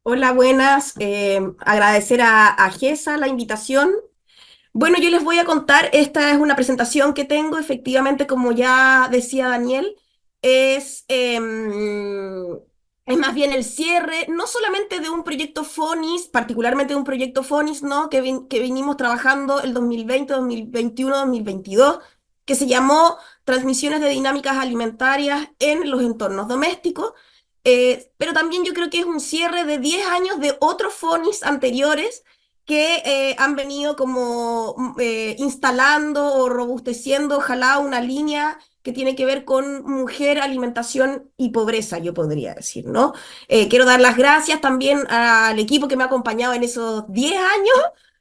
Hola, buenas. Agradecer a Gesa la invitación. Bueno, yo les voy a contar, esta es una presentación que tengo, efectivamente, como ya decía Daniel, es, es más bien el cierre, no solamente de un proyecto FONIS, particularmente de un proyecto FONIS, ¿no? Que vinimos trabajando el 2020, 2021, 2022, que se llamó Transmisiones de Dinámicas Alimentarias en los Entornos Domésticos, pero también yo creo que es un cierre de 10 años de otros FONIS anteriores que han venido como instalando o robusteciendo, ojalá, una línea que tiene que ver con mujer, alimentación y pobreza, yo podría decir, ¿no? Quiero dar las gracias también al equipo que me ha acompañado en esos 10 años,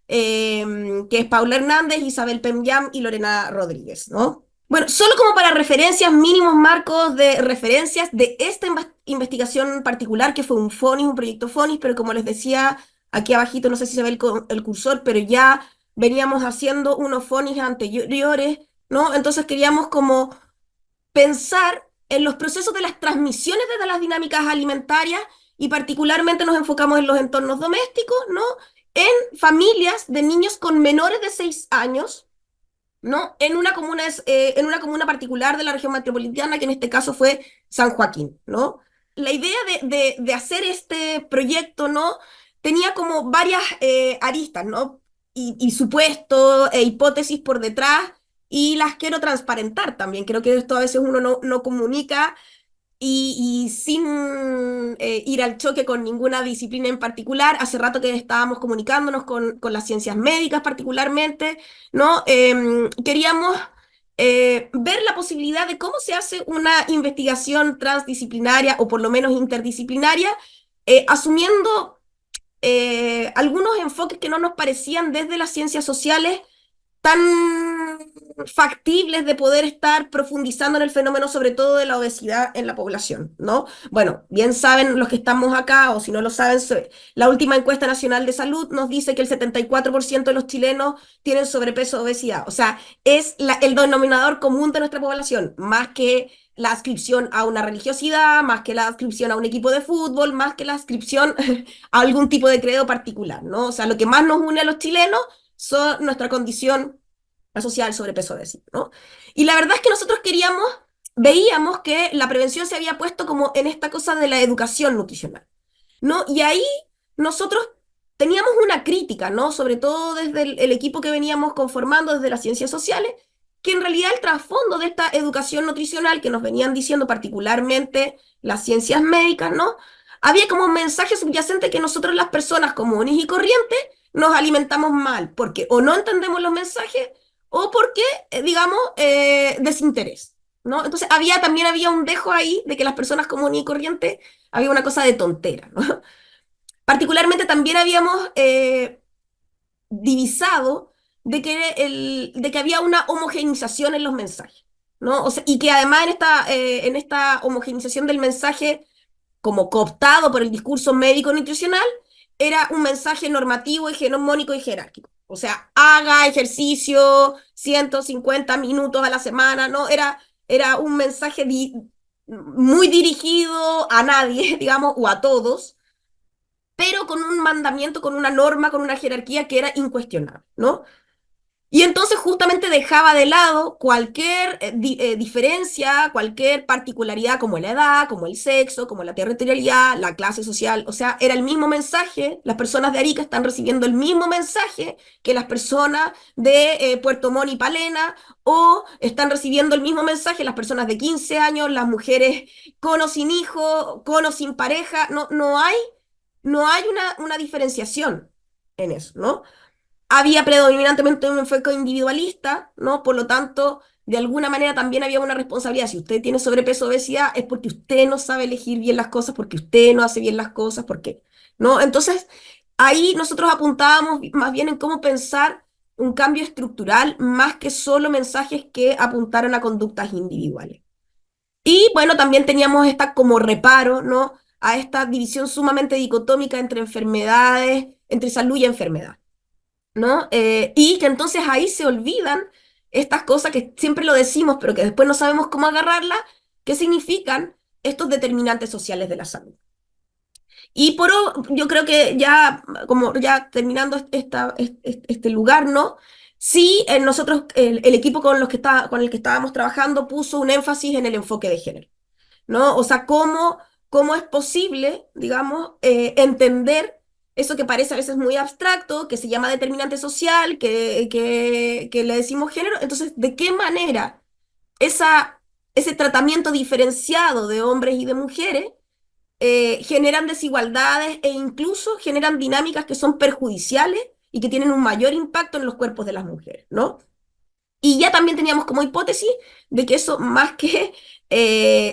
que es Paula Hernández, Isabel Pemyam y Lorena Rodríguez, ¿no? Bueno, solo como para referencias, mínimos marcos de referencias de esta investigación particular, que fue un FONIS, un proyecto FONIS, pero como les decía, aquí abajito, no sé si se ve el cursor, pero ya veníamos haciendo unos FONIS anteriores, ¿no? Entonces queríamos como pensar en los procesos de las transmisiones de las dinámicas alimentarias y particularmente nos enfocamos en los entornos domésticos, ¿no? En familias de niños con menores de 6 años, ¿no? En una comuna particular de la región metropolitana, que en este caso fue San Joaquín, ¿no? La idea de hacer este proyecto, ¿no? Tenía como varias aristas, ¿no? Y supuestos e hipótesis por detrás, y las quiero transparentar también. Creo que esto a veces uno no comunica y sin ir al choque con ninguna disciplina en particular. Hace rato que estábamos comunicándonos con las ciencias médicas particularmente, ¿no? Queríamos ver la posibilidad de cómo se hace una investigación transdisciplinaria o por lo menos interdisciplinaria, asumiendo algunos enfoques que no nos parecían desde las ciencias sociales tan factibles de poder estar profundizando en el fenómeno, sobre todo de la obesidad en la población, ¿no? Bueno, bien saben los que estamos acá, o si no lo saben, la última encuesta nacional de salud nos dice que el 74% de los chilenos tienen sobrepeso o obesidad. O sea, es el denominador común de nuestra población, más que la adscripción a una religiosidad, más que la adscripción a un equipo de fútbol, más que la adscripción a algún tipo de credo particular, ¿no? O sea, lo que más nos une a los chilenos son nuestra condición asociada al sobrepeso obesidad, ¿no? Y la verdad es que nosotros veíamos que la prevención se había puesto como en esta cosa de la educación nutricional, ¿no? Y ahí nosotros teníamos una crítica, ¿no? Sobre todo desde el equipo que veníamos conformando desde las ciencias sociales, que en realidad el trasfondo de esta educación nutricional que nos venían diciendo particularmente las ciencias médicas, ¿no? Había como un mensaje subyacente que nosotros las personas comunes y corrientes nos alimentamos mal, porque o no entendemos los mensajes o porque, digamos, desinterés, ¿no? Entonces también había un dejo ahí de que las personas comunes y corrientes había una cosa de tontera, ¿no? Particularmente también habíamos divisado de que había una homogeneización en los mensajes, ¿no? O sea, y que además en esta homogeneización del mensaje, como cooptado por el discurso médico-nutricional, era un mensaje normativo, hegemónico y jerárquico. O sea, haga ejercicio 150 minutos a la semana, ¿no? Era un mensaje muy dirigido a nadie, digamos, o a todos, pero con un mandamiento, con una norma, con una jerarquía que era incuestionable, ¿no? Y entonces justamente dejaba de lado cualquier diferencia, cualquier particularidad como la edad, como el sexo, como la territorialidad, la clase social. O sea, era el mismo mensaje. Las personas de Arica están recibiendo el mismo mensaje que las personas de Puerto Montt y Palena, o están recibiendo el mismo mensaje las personas de 15 años, las mujeres con o sin hijo, con o sin pareja. No hay una diferenciación en eso, ¿no? Había predominantemente un enfoque individualista, ¿no? Por lo tanto, de alguna manera también había una responsabilidad. Si usted tiene sobrepeso o obesidad, es porque usted no sabe elegir bien las cosas, porque usted no hace bien las cosas, porque, ¿no? Entonces, ahí nosotros apuntábamos más bien en cómo pensar un cambio estructural más que solo mensajes que apuntaran a conductas individuales. Y bueno, también teníamos esta como reparo, ¿no? A esta división sumamente dicotómica entre enfermedades, entre salud y enfermedad, ¿no? Y que entonces ahí se olvidan estas cosas que siempre lo decimos, pero que después no sabemos cómo agarrarlas, qué significan estos determinantes sociales de la salud. Yo creo que ya, como ya terminando este lugar, ¿no? Sí, nosotros, el equipo con el que estábamos trabajando puso un énfasis en el enfoque de género, ¿no? O sea, cómo es posible, digamos, entender eso que parece a veces muy abstracto, que se llama determinante social, que le decimos género. Entonces, ¿de qué manera esa, ese tratamiento diferenciado de hombres y de mujeres generan desigualdades e incluso generan dinámicas que son perjudiciales y que tienen un mayor impacto en los cuerpos de las mujeres, ¿no? Y ya también teníamos como hipótesis de que eso, más que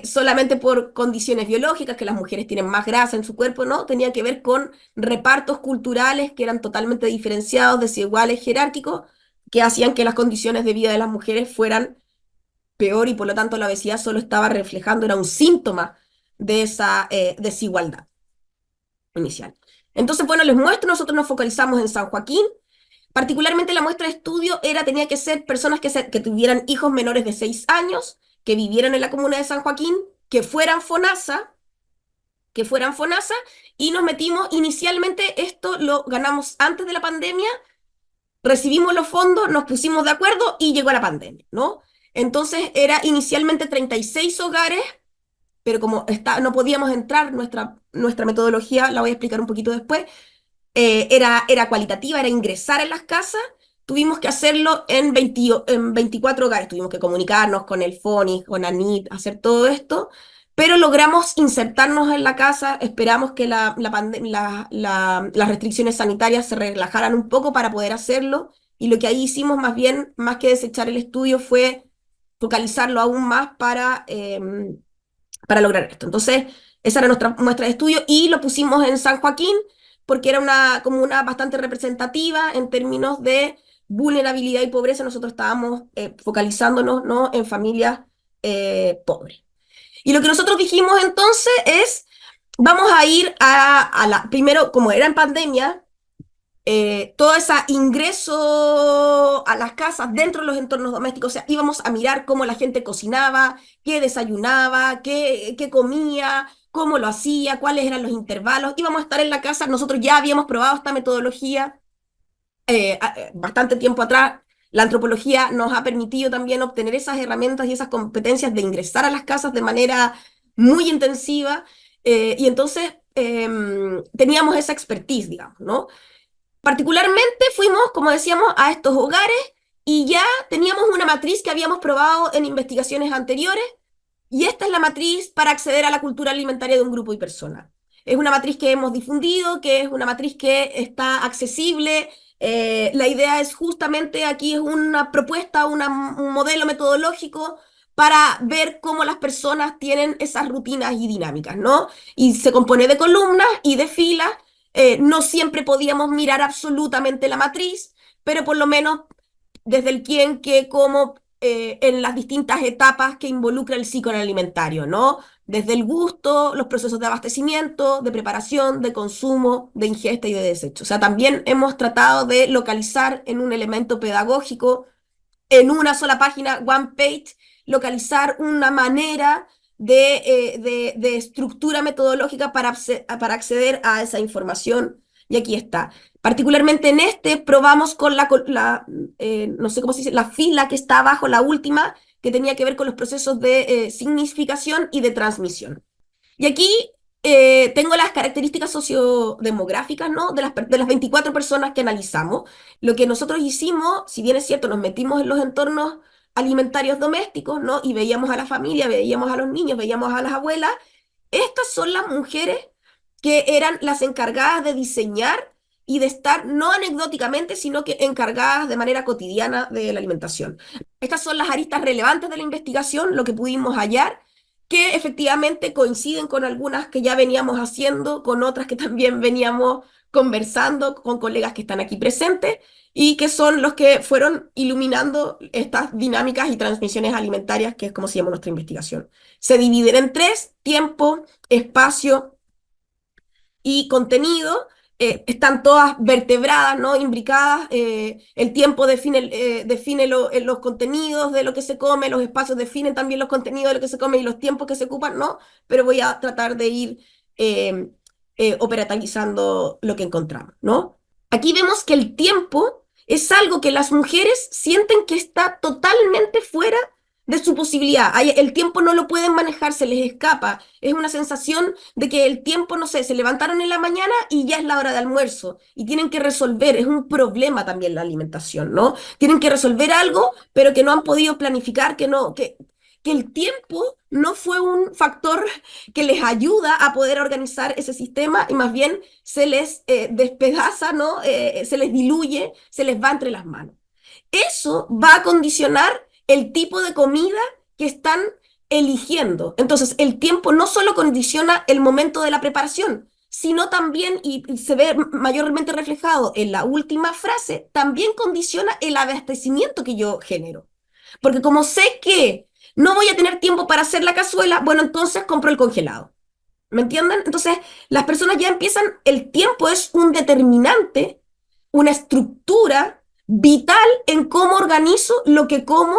solamente por condiciones biológicas, que las mujeres tienen más grasa en su cuerpo, ¿no? Tenía que ver con repartos culturales que eran totalmente diferenciados, desiguales, jerárquicos, que hacían que las condiciones de vida de las mujeres fueran peor y por lo tanto la obesidad solo estaba reflejando, era un síntoma de esa desigualdad inicial. Entonces, bueno, les muestro, nosotros nos focalizamos en San Joaquín. Particularmente la muestra de estudio tenía que ser personas que tuvieran hijos menores de 6 años, que vivieran en la comuna de San Joaquín, que fueran FONASA, y nos metimos, inicialmente esto lo ganamos antes de la pandemia, recibimos los fondos, nos pusimos de acuerdo y llegó la pandemia, ¿no? Entonces era inicialmente 36 hogares, pero como no podíamos entrar, nuestra metodología, la voy a explicar un poquito después, era cualitativa, era ingresar en las casas, tuvimos que hacerlo en 24 hogares, tuvimos que comunicarnos con el FONI, con ANIT, hacer todo esto, pero logramos insertarnos en la casa, esperamos que las restricciones sanitarias se relajaran un poco para poder hacerlo, y lo que ahí hicimos más bien, más que desechar el estudio, fue focalizarlo aún más para lograr esto. Entonces, esa era nuestra muestra de estudio y lo pusimos en San Joaquín porque era una comuna bastante representativa en términos de vulnerabilidad y pobreza. Nosotros estábamos focalizándonos, ¿no?, en familias pobres. Y lo que nosotros dijimos entonces es, vamos a ir primero, como era en pandemia, todo ese ingreso a las casas dentro de los entornos domésticos, o sea, íbamos a mirar cómo la gente cocinaba, qué desayunaba, qué comía, cómo lo hacía, cuáles eran los intervalos. Íbamos a estar en la casa, nosotros ya habíamos probado esta metodología bastante tiempo atrás. La antropología nos ha permitido también obtener esas herramientas y esas competencias de ingresar a las casas de manera muy intensiva, y entonces teníamos esa expertise, digamos, ¿no? Particularmente fuimos, como decíamos, a estos hogares y ya teníamos una matriz que habíamos probado en investigaciones anteriores, y esta es la matriz para acceder a la cultura alimentaria de un grupo y persona. Es una matriz que hemos difundido, que es una matriz que está accesible. La idea es justamente, aquí es una propuesta, un modelo metodológico para ver cómo las personas tienen esas rutinas y dinámicas, ¿no? Y se compone de columnas y de filas. No siempre podíamos mirar absolutamente la matriz, pero por lo menos desde el quién, qué, cómo, en las distintas etapas que involucra el ciclo alimentario, ¿no? Desde el gusto, los procesos de abastecimiento, de preparación, de consumo, de ingesta y de desecho. O sea, también hemos tratado de localizar en un elemento pedagógico, en una sola página, one page, localizar una manera de estructura metodológica para acceder a esa información. Y aquí está. Particularmente en este probamos con no sé cómo se dice, la fila que está abajo, la última, que tenía que ver con los procesos de significación y de transmisión. Y aquí tengo las características sociodemográficas, ¿no?, de las 24 personas que analizamos. Lo que nosotros hicimos, si bien es cierto, nos metimos en los entornos alimentarios domésticos, ¿no?, y veíamos a la familia, veíamos a los niños, veíamos a las abuelas. Estas son las mujeres que eran las encargadas de diseñar y de estar, no anecdóticamente, sino que encargadas de manera cotidiana de la alimentación. Estas son las aristas relevantes de la investigación, lo que pudimos hallar, que efectivamente coinciden con algunas que ya veníamos haciendo, con otras que también veníamos conversando con colegas que están aquí presentes, y que son los que fueron iluminando estas dinámicas y transmisiones alimentarias, que es como se llama nuestra investigación. Se dividen en tres: tiempo, espacio y contenido. Están todas vertebradas, ¿no?, imbricadas. El tiempo define los contenidos de lo que se come, los espacios definen también los contenidos de lo que se come y los tiempos que se ocupan, ¿no? Pero voy a tratar de ir operativizando lo que encontramos, ¿no? Aquí vemos que el tiempo es algo que las mujeres sienten que está totalmente fuera de su posibilidad. El tiempo no lo pueden manejar, se les escapa. Es una sensación de que el tiempo, no sé, se levantaron en la mañana y ya es la hora de almuerzo y tienen que resolver. Es un problema también la alimentación, ¿no? Tienen que resolver algo, pero que no han podido planificar, que el tiempo no fue un factor que les ayuda a poder organizar ese sistema y más bien se les despedaza, ¿no? Se les diluye, se les va entre las manos. Eso va a condicionar el tipo de comida que están eligiendo. Entonces, el tiempo no solo condiciona el momento de la preparación, sino también, y se ve mayormente reflejado en la última frase, también condiciona el abastecimiento que yo genero. Porque como sé que no voy a tener tiempo para hacer la cazuela, bueno, entonces compro el congelado. ¿Me entienden? Entonces, las personas ya empiezan, el tiempo es un determinante, una estructura vital en cómo organizo lo que como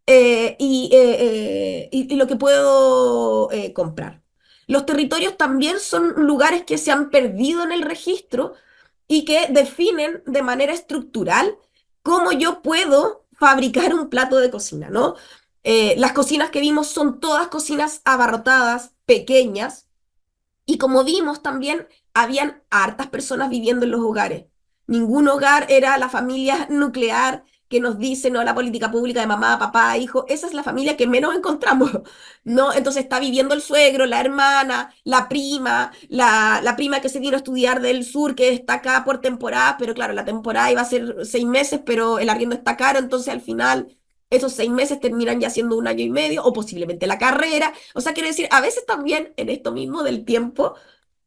y lo que puedo comprar. Los territorios también son lugares que se han perdido en el registro y que definen de manera estructural cómo yo puedo fabricar un plato de cocina, ¿no? Las cocinas que vimos son todas cocinas abarrotadas, pequeñas, y como vimos también, habían hartas personas viviendo en los hogares. Ningún hogar era la familia nuclear que nos dice, no, la política pública de mamá, papá, hijo. Esa es la familia que menos encontramos, ¿no? Entonces está viviendo el suegro, la hermana, la prima que se vino a estudiar del sur, que está acá por temporada, pero claro, la temporada iba a ser 6 meses, pero el arriendo está caro, entonces al final esos 6 meses terminan ya siendo un año y medio, o posiblemente la carrera. O sea, quiero decir, a veces también en esto mismo del tiempo,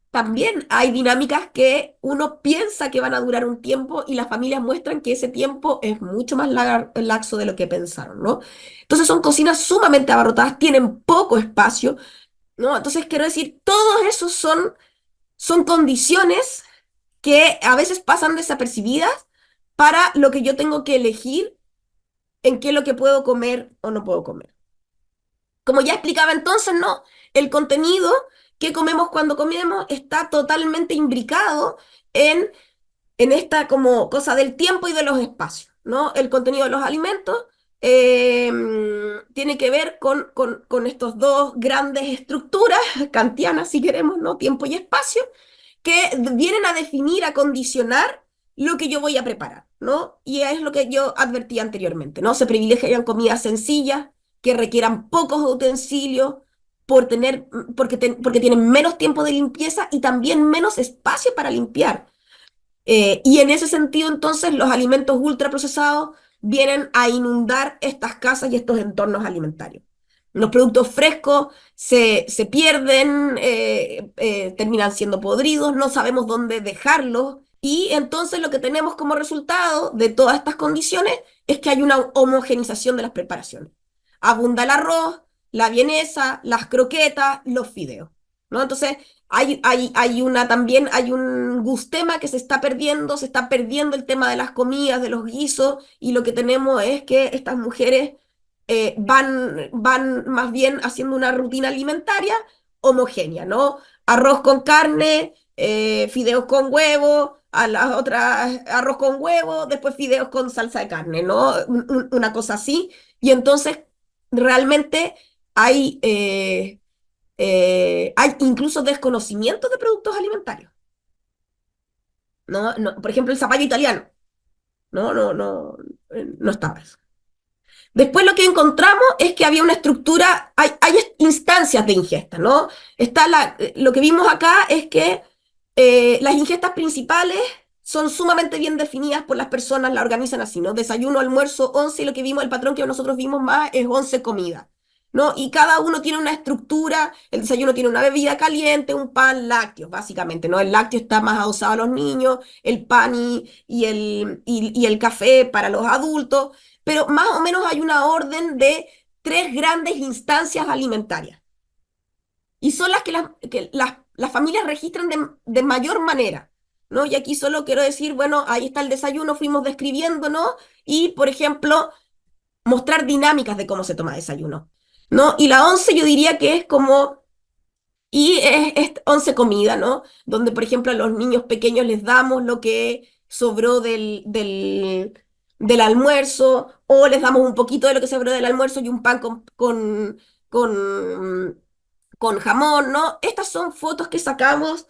también hay dinámicas que uno piensa que van a durar un tiempo y las familias muestran que ese tiempo es mucho más laxo de lo que pensaron, ¿no? Entonces son cocinas sumamente abarrotadas, tienen poco espacio, ¿no? Entonces quiero decir, todos esos son condiciones que a veces pasan desapercibidas para lo que yo tengo que elegir en qué es lo que puedo comer o no puedo comer. Como ya explicaba entonces, ¿no? El contenido que comemos cuando comemos está totalmente imbricado en, en esta como cosa del tiempo y de los espacios, ¿no? El contenido de los alimentos tiene que ver con estos dos grandes estructuras kantianas, si queremos, ¿no? Tiempo y espacio, que vienen a definir, a condicionar lo que yo voy a preparar, ¿no? Y es lo que yo advertí anteriormente, ¿no? Se privilegian comidas sencillas, que requieran pocos utensilios, porque tienen menos tiempo de limpieza y también menos espacio para limpiar. Y en ese sentido, entonces, los alimentos ultraprocesados vienen a inundar estas casas y estos entornos alimentarios. Los productos frescos se pierden, terminan siendo podridos, no sabemos dónde dejarlos. Y entonces lo que tenemos como resultado de todas estas condiciones es que hay una homogenización de las preparaciones. Abunda el arroz, la vienesa, las croquetas, los fideos, ¿no? Entonces, también hay un gustema que se está perdiendo el tema de las comidas, de los guisos, y lo que tenemos es que estas mujeres van más bien haciendo una rutina alimentaria homogénea, ¿no? Arroz con carne, fideos con huevo, a las otras arroz con huevo, después fideos con salsa de carne, ¿no? Una cosa así. Y entonces realmente hay, hay incluso desconocimiento de productos alimentarios, ¿no? Por ejemplo, el zapallo italiano, no estaba eso. Después lo que encontramos es que había una estructura, hay instancias de ingesta, ¿no? Lo que vimos acá es que las ingestas principales son sumamente bien definidas por las personas, la organizan así, ¿no? Desayuno, almuerzo, once, y lo que vimos, el patrón que nosotros vimos más es 11 comidas, ¿no? Y cada uno tiene una estructura, el desayuno tiene una bebida caliente, un pan, lácteos, básicamente, ¿no? El lácteo está más adosado a los niños, el pan y el café para los adultos, pero más o menos hay una orden de tres grandes instancias alimentarias. Y son las las familias registran de mayor manera, ¿no? Y aquí solo quiero decir, bueno, ahí está el desayuno, fuimos describiendo, ¿no? Y, por ejemplo, mostrar dinámicas de cómo se toma desayuno, ¿no? Y la once yo diría que es como Y es 11 comida, ¿no? Donde, por ejemplo, a los niños pequeños les damos lo que sobró del almuerzo, o les damos un poquito de lo que sobró del almuerzo y un pan con, con jamón, ¿no? Estas son fotos que sacamos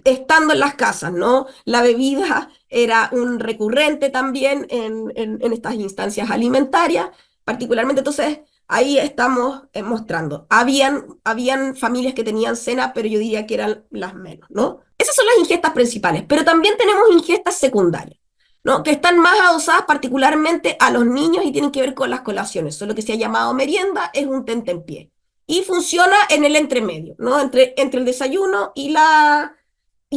estando en las casas, ¿no? La bebida era un recurrente también en estas instancias alimentarias, particularmente, entonces ahí estamos mostrando. Habían familias que tenían cena, pero yo diría que eran las menos, ¿no? Esas son las ingestas principales, pero también tenemos ingestas secundarias, ¿no? Que están más adosadas particularmente a los niños y tienen que ver con las colaciones. Eso lo que se ha llamado merienda, es un tentempié. Y funciona en el entremedio, ¿no? Entre el desayuno y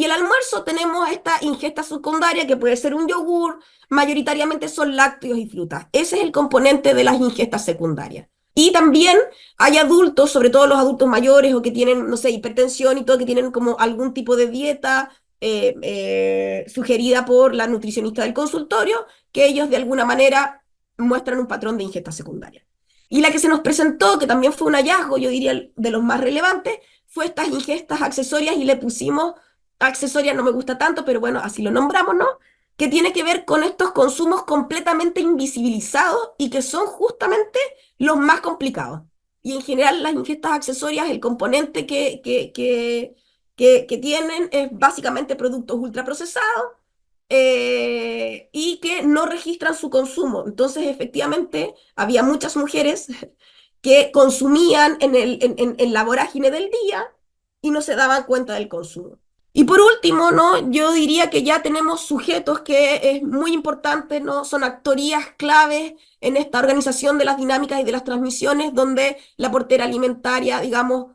el almuerzo tenemos esta ingesta secundaria que puede ser un yogur, mayoritariamente son lácteos y frutas. Ese es el componente de las ingestas secundarias. Y también hay adultos, sobre todo los adultos mayores o que tienen, no sé, hipertensión y todo, que tienen como algún tipo de dieta sugerida por la nutricionista del consultorio, que ellos de alguna manera muestran un patrón de ingesta secundaria. Y la que se nos presentó, que también fue un hallazgo, yo diría de los más relevantes, fue estas ingestas accesorias y le pusimos accesorias, no me gusta tanto, pero bueno, así lo nombramos, ¿no? Que tiene que ver con estos consumos completamente invisibilizados y que son justamente los más complicados. Y en general las ingestas accesorias, el componente que tienen es básicamente productos ultraprocesados y que no registran su consumo. Entonces, efectivamente, había muchas mujeres que consumían en la vorágine del día y no se daban cuenta del consumo. Y por último, ¿no? Yo diría que ya tenemos sujetos que es muy importante, ¿no? Son actorías claves en esta organización de las dinámicas y de las transmisiones, donde la portera alimentaria, digamos,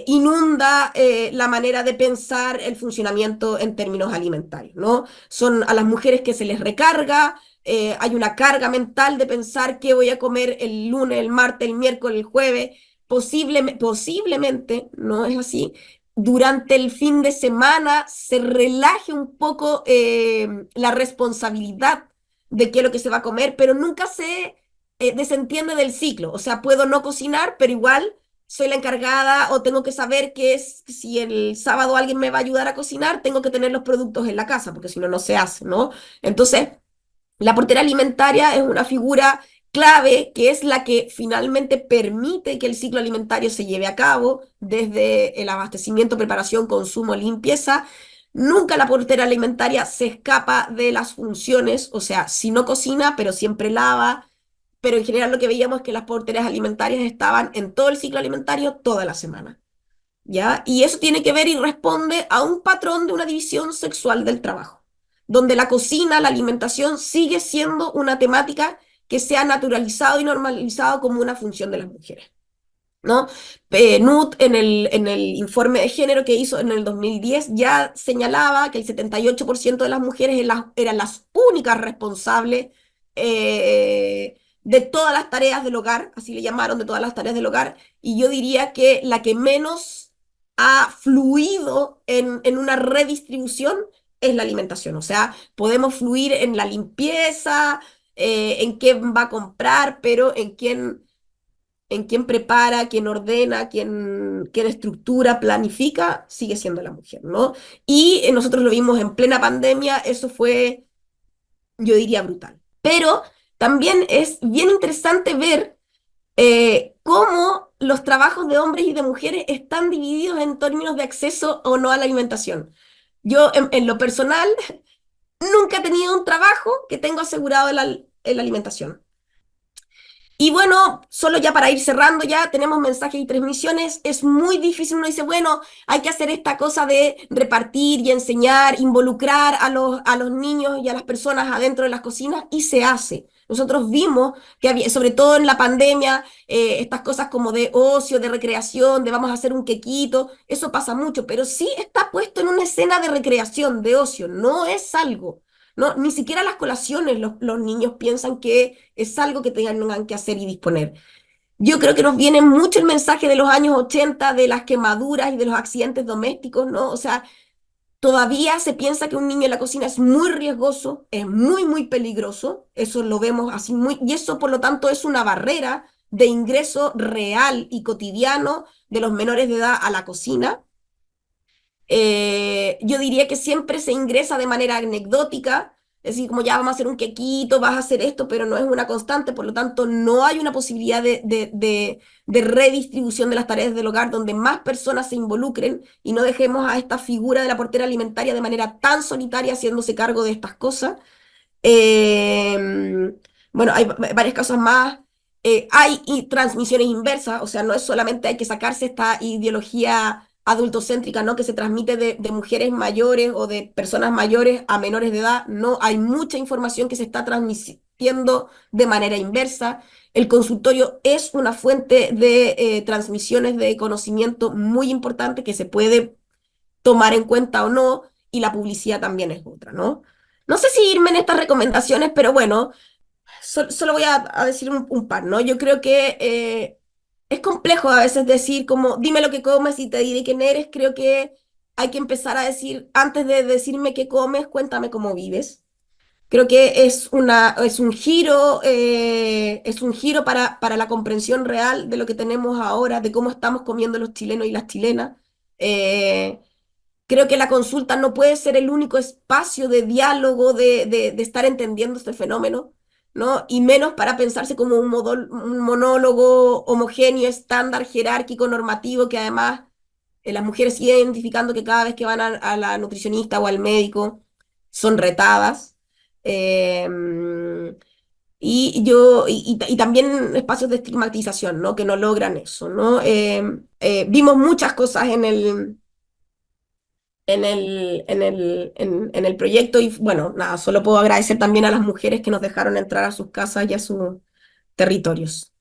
inunda la manera de pensar el funcionamiento en términos alimentarios, ¿no? Son a las mujeres que se les recarga, hay una carga mental de pensar qué voy a comer el lunes, el martes, el miércoles, el jueves, posiblemente, no es así, durante el fin de semana se relaje un poco la responsabilidad de qué es lo que se va a comer, pero nunca se desentiende del ciclo. O sea, puedo no cocinar, pero igual soy la encargada o tengo que saber que es, si el sábado alguien me va a ayudar a cocinar, tengo que tener los productos en la casa, porque si no, no se hace, ¿no? Entonces, la portera alimentaria es una figura clave que es la que finalmente permite que el ciclo alimentario se lleve a cabo desde el abastecimiento, preparación, consumo, limpieza. Nunca la portera alimentaria se escapa de las funciones, o sea, si no cocina, pero siempre lava, pero en general lo que veíamos es que las porteras alimentarias estaban en todo el ciclo alimentario toda la semana, ¿ya? Y eso tiene que ver y responde a un patrón de una división sexual del trabajo, donde la cocina, la alimentación sigue siendo una temática que se ha naturalizado y normalizado como una función de las mujeres, ¿no? PNUD en el informe de género que hizo en el 2010 ya señalaba que el 78% de las mujeres eran las únicas responsables de todas las tareas del hogar, así le llamaron, de todas las tareas del hogar, y yo diría que la que menos ha fluido en una redistribución es la alimentación. O sea, podemos fluir en la limpieza, en quién va a comprar, pero en quién prepara, quién ordena, quién estructura, planifica, sigue siendo la mujer, ¿no? Y nosotros lo vimos en plena pandemia, eso fue, yo diría, brutal. Pero también es bien interesante ver cómo los trabajos de hombres y de mujeres están divididos en términos de acceso o no a la alimentación. Yo, en lo personal, nunca he tenido un trabajo que tengo asegurado la alimentación. Y bueno, solo ya para ir cerrando ya, tenemos mensajes y transmisiones. Es muy difícil, uno dice, bueno, hay que hacer esta cosa de repartir y enseñar, involucrar a los niños y a las personas adentro de las cocinas, y se hace. Nosotros vimos que había, sobre todo en la pandemia, estas cosas como de ocio, de recreación, de vamos a hacer un quequito, eso pasa mucho, pero sí está puesto en una escena de recreación, de ocio, no es algo. No, ni siquiera las colaciones los niños piensan que es algo que tengan que hacer y disponer. Yo creo que nos viene mucho el mensaje de los años 80 de las quemaduras y de los accidentes domésticos, ¿no? O sea, todavía se piensa que un niño en la cocina es muy riesgoso, es muy, muy peligroso. Eso lo vemos así muy, y eso por lo tanto es una barrera de ingreso real y cotidiano de los menores de edad a la cocina. Yo diría que siempre se ingresa de manera anecdótica, es decir, como ya vamos a hacer un quequito, vas a hacer esto, pero no es una constante, por lo tanto no hay una posibilidad de redistribución de las tareas del hogar donde más personas se involucren y no dejemos a esta figura de la portera alimentaria de manera tan solitaria haciéndose cargo de estas cosas. Eh, bueno, hay varias causas más. Hay transmisiones inversas, o sea, no es solamente hay que sacarse esta ideología adultocéntrica, ¿no? Que se transmite de mujeres mayores o de personas mayores a menores de edad. No, hay mucha información que se está transmitiendo de manera inversa. El consultorio es una fuente de transmisiones de conocimiento muy importante que se puede tomar en cuenta o no, y la publicidad también es otra, ¿no? No sé si irme en estas recomendaciones, pero bueno, solo voy a decir un par, ¿no? Yo creo que es complejo a veces decir como, dime lo que comes y te diré quién eres. Creo que hay que empezar a decir, antes de decirme qué comes, cuéntame cómo vives. Creo que es un giro para la comprensión real de lo que tenemos ahora, de cómo estamos comiendo los chilenos y las chilenas. Eh, Creo que la consulta no puede ser el único espacio de diálogo, de estar entendiendo este fenómeno, ¿no? Y menos para pensarse como un monólogo homogéneo, estándar, jerárquico, normativo, que además las mujeres siguen identificando que cada vez que van a la nutricionista o al médico son retadas. Eh, y también espacios de estigmatización, ¿no? Que no logran eso, ¿no? Vimos muchas cosas en el proyecto y bueno, nada, solo puedo agradecer también a las mujeres que nos dejaron entrar a sus casas y a sus territorios.